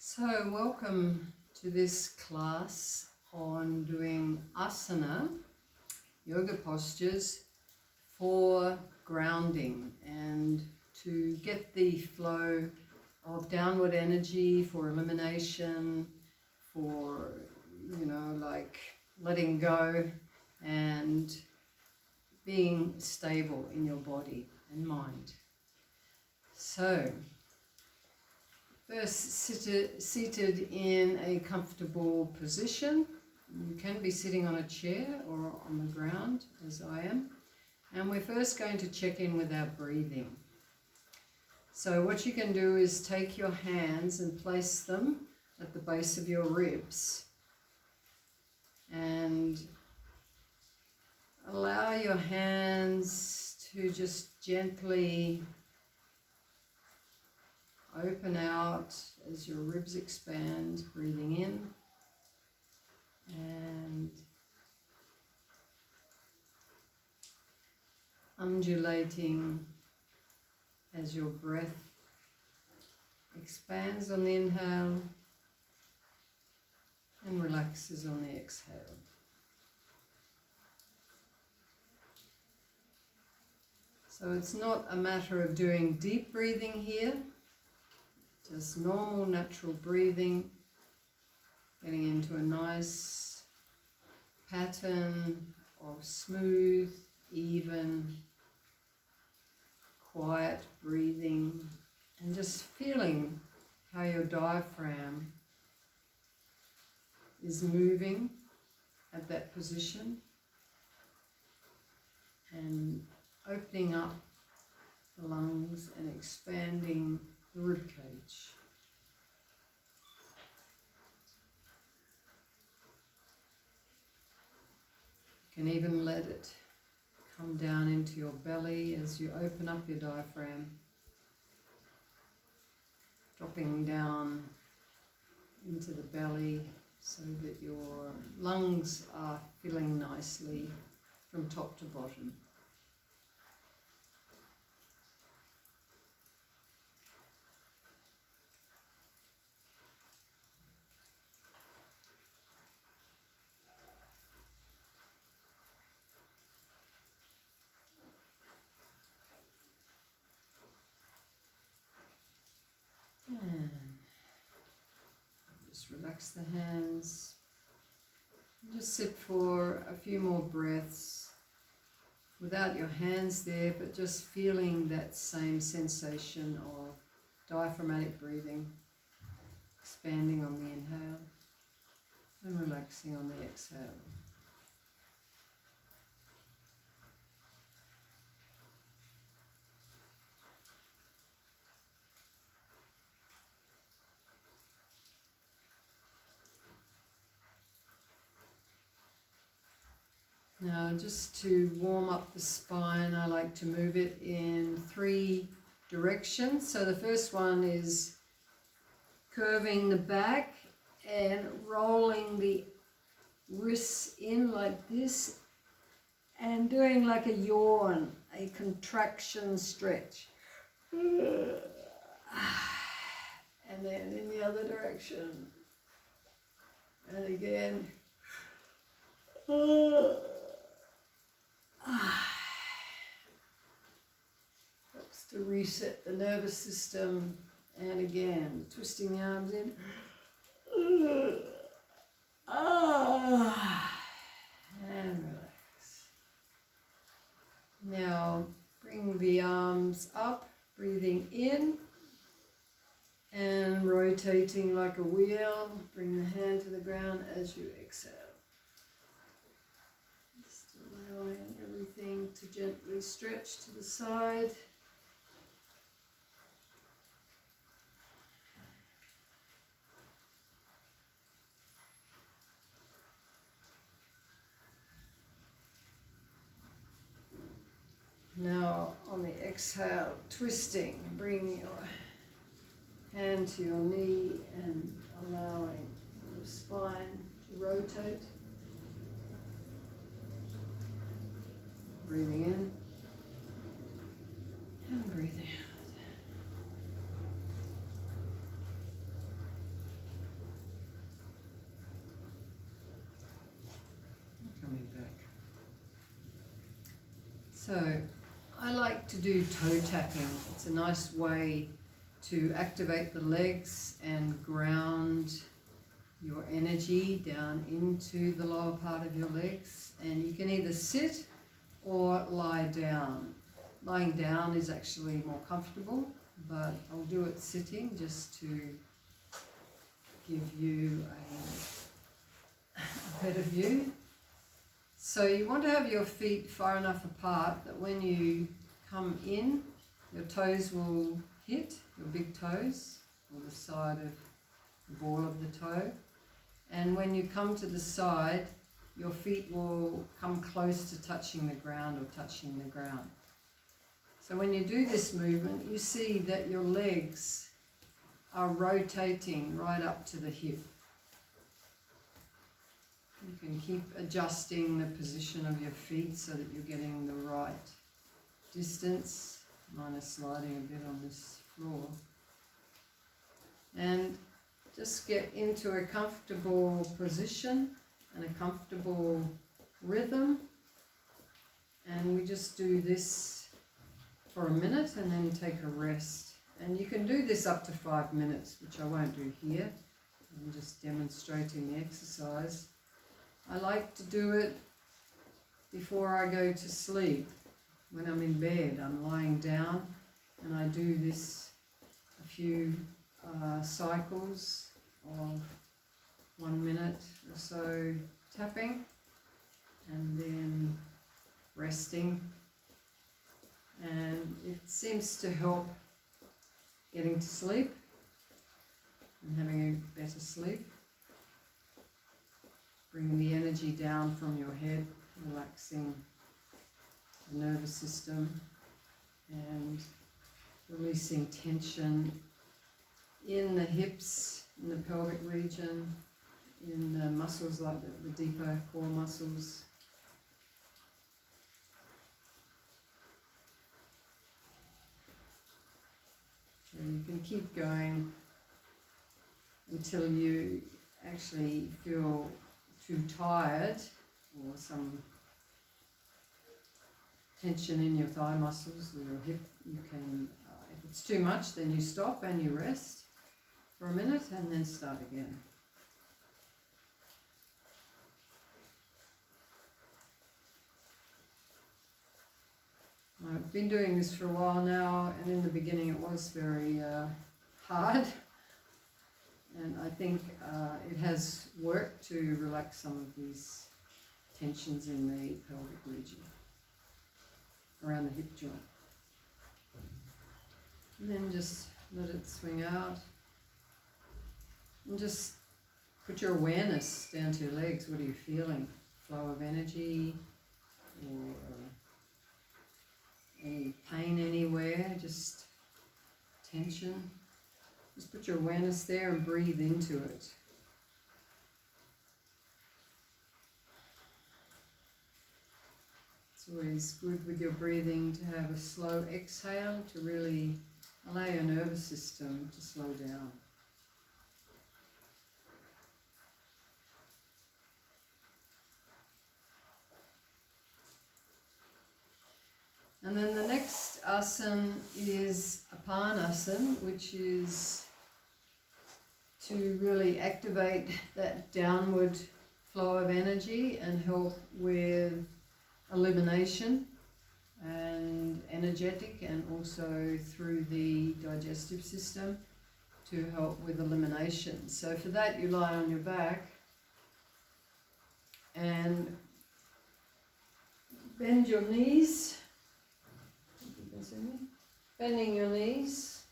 So welcome to this class on doing asana, yoga postures for grounding and to get the flow of downward energy, for elimination, for, like letting go and being stable in your body and mind. So, first, seated in a comfortable position. You can be sitting on a chair or on the ground, as I am. And we're first going to check in with our breathing. So what you can do is take your hands and place them at the base of your ribs. And allow your hands to just gently open out as your ribs expand, breathing in and undulating as your breath expands on the inhale and relaxes on the exhale. So it's not a matter of doing deep breathing here, just normal, natural breathing, getting into a nice pattern of smooth, even, quiet breathing, and just feeling how your diaphragm is moving at that position and opening up the lungs and expanding the rib cage. You can even let it come down into your belly as you open up your diaphragm, dropping down into the belly so that your lungs are filling nicely from top to bottom. And just relax the hands. Just sit for a few more breaths without your hands there, but just feeling that same sensation of diaphragmatic breathing, expanding on the inhale and relaxing on the exhale. Now, just to warm up the spine, I like to move it in 3 directions. So the first one is curving the back and rolling the wrists in like this and doing like a yawn, a contraction stretch. And then in the other direction. And again. Helps to reset the nervous system, and again twisting the arms in and relax. Now bring the arms up, breathing in and rotating like a wheel. Bring the hand to the ground as you exhale. Allowing everything to gently stretch to the side. Now on the exhale, twisting, bring your hand to your knee and allowing your spine to rotate. Breathing in and breathing out. So I like to do toe tapping. It's a nice way to activate the legs and ground your energy down into the lower part of your legs. And you can either sit or lie down. Lying down is actually more comfortable, but I'll do it sitting just to give you a better view. So you want to have your feet far enough apart that when you come in, your toes will hit, your big toes, or the side of the ball of the toe. And when you come to the side, your feet will come close to touching the ground or touching the ground. So when you do this movement, you see that your legs are rotating right up to the hip. You can keep adjusting the position of your feet so that you're getting the right distance. Mine is sliding a bit on this floor. And just get into a comfortable position and a comfortable rhythm. And we just do this for a minute and then take a rest. And you can do this up to 5 minutes, which I won't do here. I'm just demonstrating the exercise. I like to do it before I go to sleep. When I'm in bed, I'm lying down and I do this a few cycles of 1 minute or so tapping and then resting. And it seems to help getting to sleep and having a better sleep. Bringing the energy down from your head, relaxing the nervous system and releasing tension in the hips, in the pelvic region, in the muscles like the deeper core muscles. So you can keep going until you actually feel too tired or some tension in your thigh muscles or your hip. You can, if it's too much, then you stop and you rest for a minute and then start again. I've been doing this for a while now, and in the beginning it was very hard. And I think it has worked to relax some of these tensions in the pelvic region, around the hip joint. And then just let it swing out. And just put your awareness down to your legs. What are you feeling? Flow of energy or any pain anywhere? Just tension. Just put your awareness there and breathe into it. It's always good with your breathing to have a slow exhale to really allow your nervous system to slow down. And then the next asana is Apanasana, which is to really activate that downward flow of energy and help with elimination and energetic, and also through the digestive system to help with elimination. So for that you lie on your back and bend your knees. Bending your knees,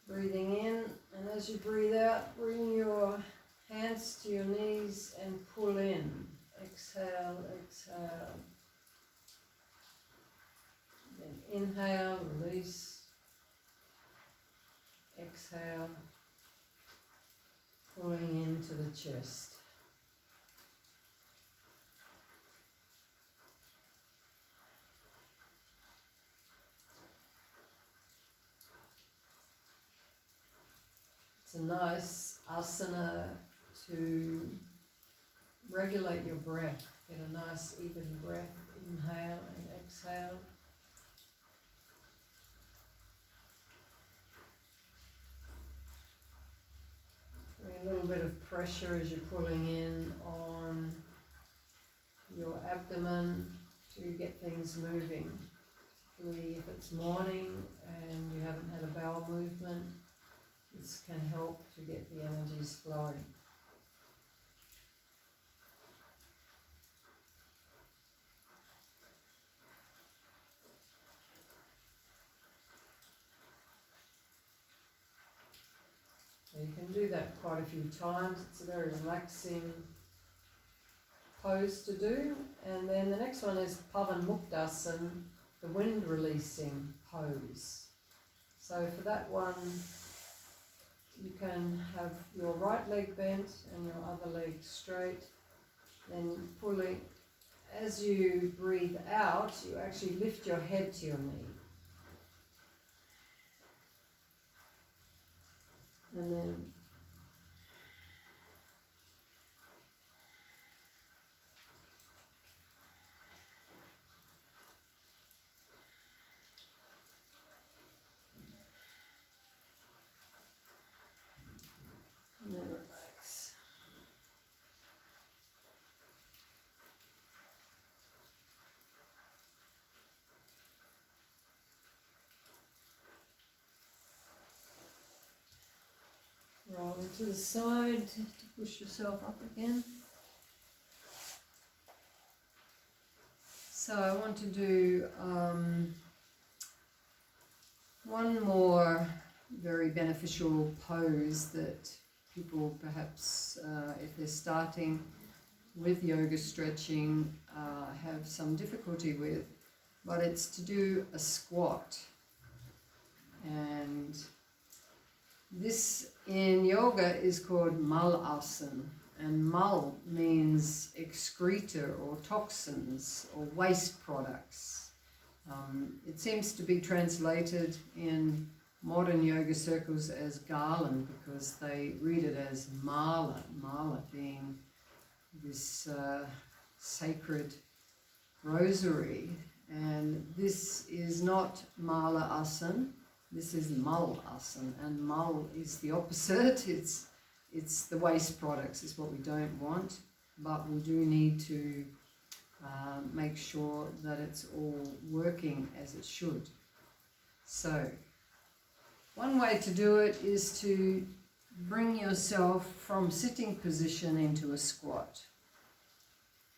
breathing in, and as you breathe out, bring your hands to your knees and pull in. Exhale, exhale. Then inhale, release. Exhale, pulling into the chest. It's a nice asana to regulate your breath. Get a nice even breath, inhale and exhale. A little bit of pressure as you're pulling in on your abdomen to get things moving, particularly if it's morning and you haven't had a bowel movement. This can help to get the energies flowing. So you can do that quite a few times. It's a very relaxing pose to do. And then the next one is Pavan Muktasan, the wind releasing pose. So for that one, you can have your right leg bent and your other leg straight. Then pulling, as you breathe out, you actually lift your head to your knee. And then relax. Roll to the side to push yourself up again. So I want to do one more very beneficial pose that people perhaps, if they're starting with yoga stretching, have some difficulty with, but it's to do a squat. And this in yoga is called mal-asana, and mal means excreta or toxins or waste products. It seems to be translated in modern yoga circles as garland because they read it as mala, mala being this sacred rosary. And this is not mala asana, this is mal asana, and mal is the opposite. It's the waste products, is what we don't want, but we do need to make sure that it's all working as it should. So, one way to do it is to bring yourself from sitting position into a squat.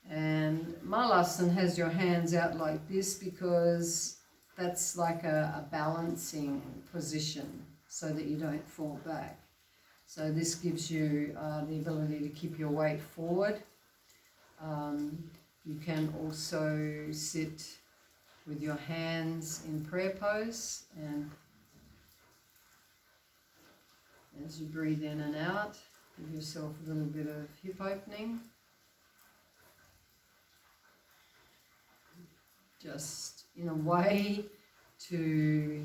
And Malasana has your hands out like this because that's like a balancing position so that you don't fall back. So this gives you the ability to keep your weight forward. You can also sit with your hands in prayer pose, and as you breathe in and out, give yourself a little bit of hip opening. Just in a way to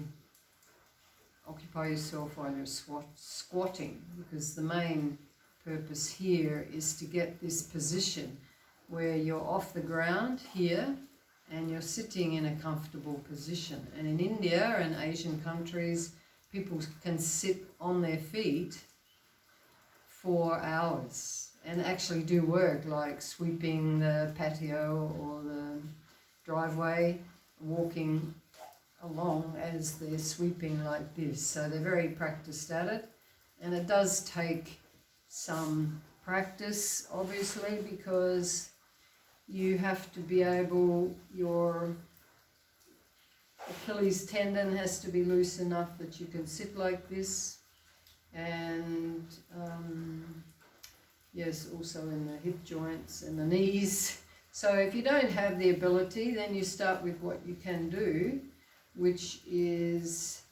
occupy yourself while you're squatting, because the main purpose here is to get this position where you're off the ground here and you're sitting in a comfortable position. And in India and Asian countries, people can sit on their feet for hours and actually do work like sweeping the patio or the driveway, walking along as they're sweeping like this. So they're very practiced at it, and it does take some practice, obviously, because you have to be able, your Achilles tendon has to be loose enough that you can sit like this, and yes, also in the hip joints and the knees. So if you don't have the ability, then you start with what you can do, which is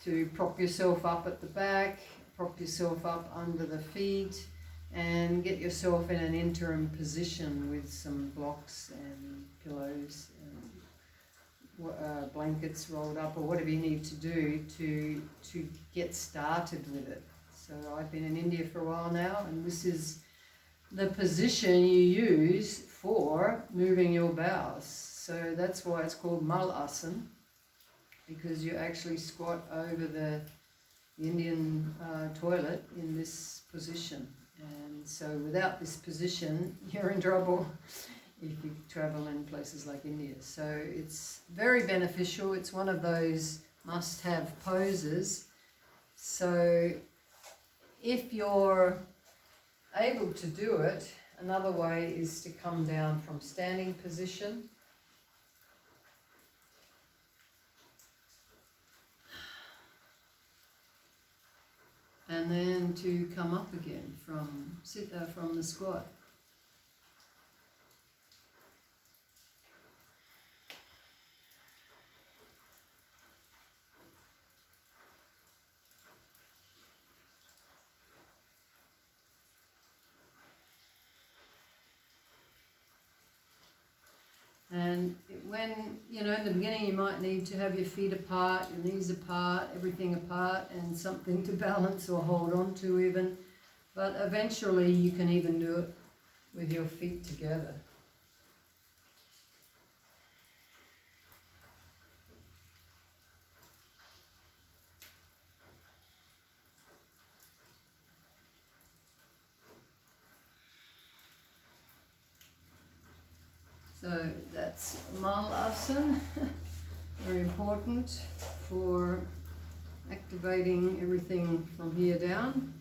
to prop yourself up at the back, prop yourself up under the feet, and get yourself in an interim position with some blocks and pillows and blankets rolled up, or whatever you need to do to get started with it. So I've been in India for a while now, and this is the position you use for moving your bowels. So that's why it's called Malasana, because you actually squat over the Indian toilet in this position. And so without this position, you're in trouble if you travel in places like India. So it's very beneficial. It's one of those must-have poses. So if you're able to do it, another way is to come down from standing position. And then to come up again from the squat. And when, in the beginning you might need to have your feet apart, your knees apart, everything apart, and something to balance or hold on to even. But eventually you can even do it with your feet together. So that's Malasana, very important for activating everything from here down.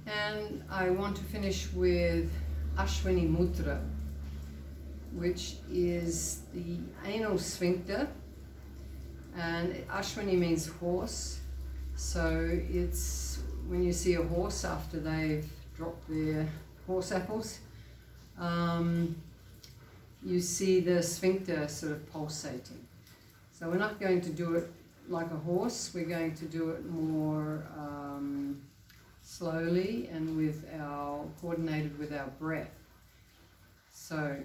And I want to finish with Ashwani Mudra, which is the anal sphincter. And Ashwani means horse. So it's when you see a horse after they've dropped their horse apples, you see the sphincter sort of pulsating. So we're not going to do it like a horse, we're going to do it more slowly and coordinated with our breath. So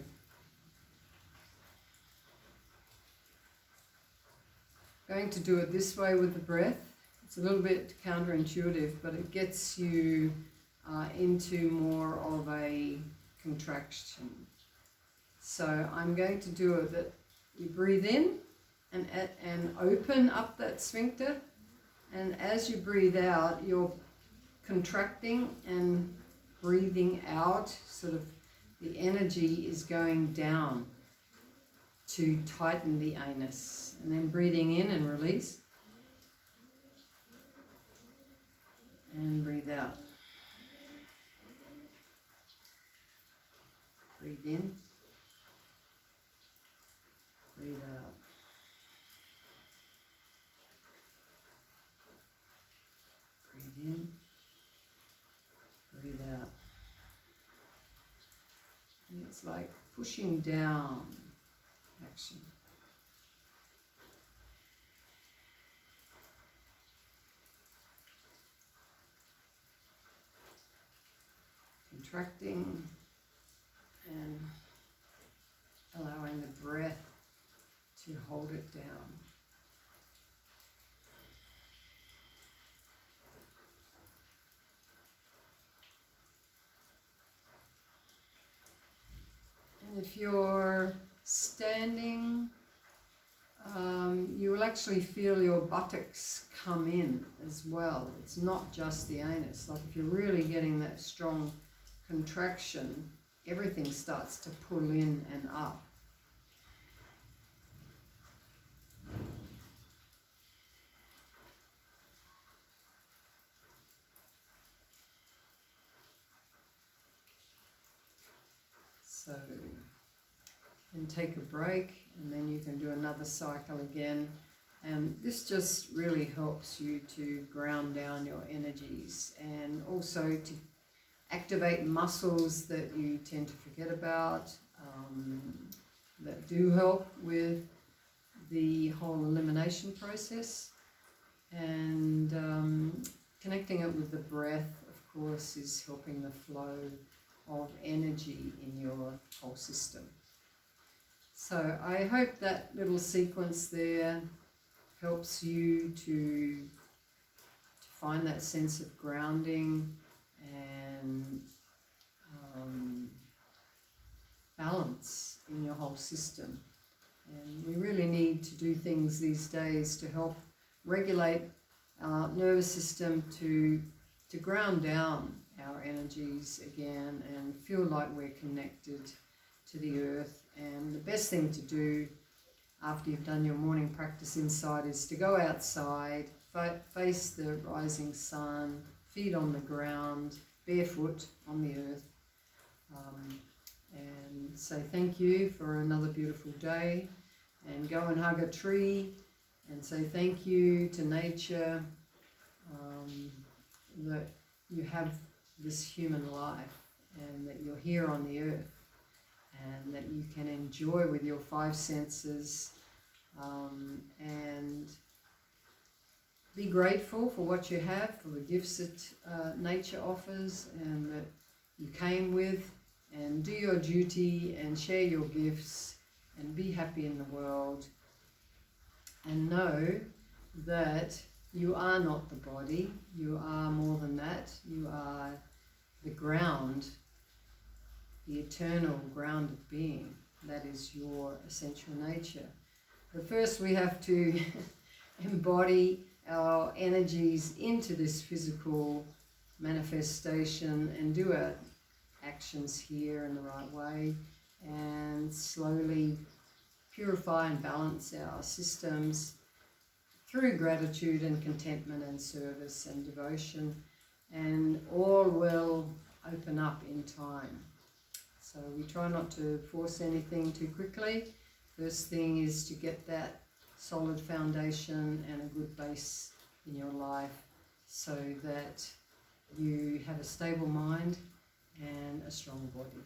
going to do it this way with the breath. It's a little bit counterintuitive, but it gets you into more of a contraction. So I'm going to do it that you breathe in and open up that sphincter, and as you breathe out, you're contracting and breathing out, sort of the energy is going down to tighten the anus, and then breathing in and release, and breathe out. Breathe in, breathe out. Breathe in, breathe out. And it's like pushing down action. Contracting and allowing the breath to hold it down. And if you're standing, you will actually feel your buttocks come in as well. It's not just the anus. Like if you're really getting that strong contraction, everything starts to pull in and up. So, and take a break, and then you can do another cycle again. And this just really helps you to ground down your energies, and also to activate muscles that you tend to forget about, that do help with the whole elimination process. And connecting it with the breath, of course, is helping the flow of energy in your whole system. So I hope that little sequence there helps you to find that sense of grounding and balance in your whole system. And we really need to do things these days to help regulate our nervous system to ground down our energies again and feel like we're connected to the earth. And the best thing to do after you've done your morning practice inside is to go outside, face the rising sun, feet on the ground, barefoot on the earth, and say thank you for another beautiful day, and go and hug a tree and say thank you to nature, that you have this human life and that you're here on the earth and that you can enjoy with your five senses, and be grateful for what you have, for the gifts that nature offers and that you came with, and do your duty and share your gifts and be happy in the world, and know that you are not the body, you are more than that, you are the ground, the eternal grounded being. That is your essential nature. But first we have to embody our energies into this physical manifestation and do our actions here in the right way, and slowly purify and balance our systems through gratitude and contentment and service and devotion, and all will open up in time. So we try not to force anything too quickly. First thing is to get that solid foundation and a good base in your life so that you have a stable mind and a strong body.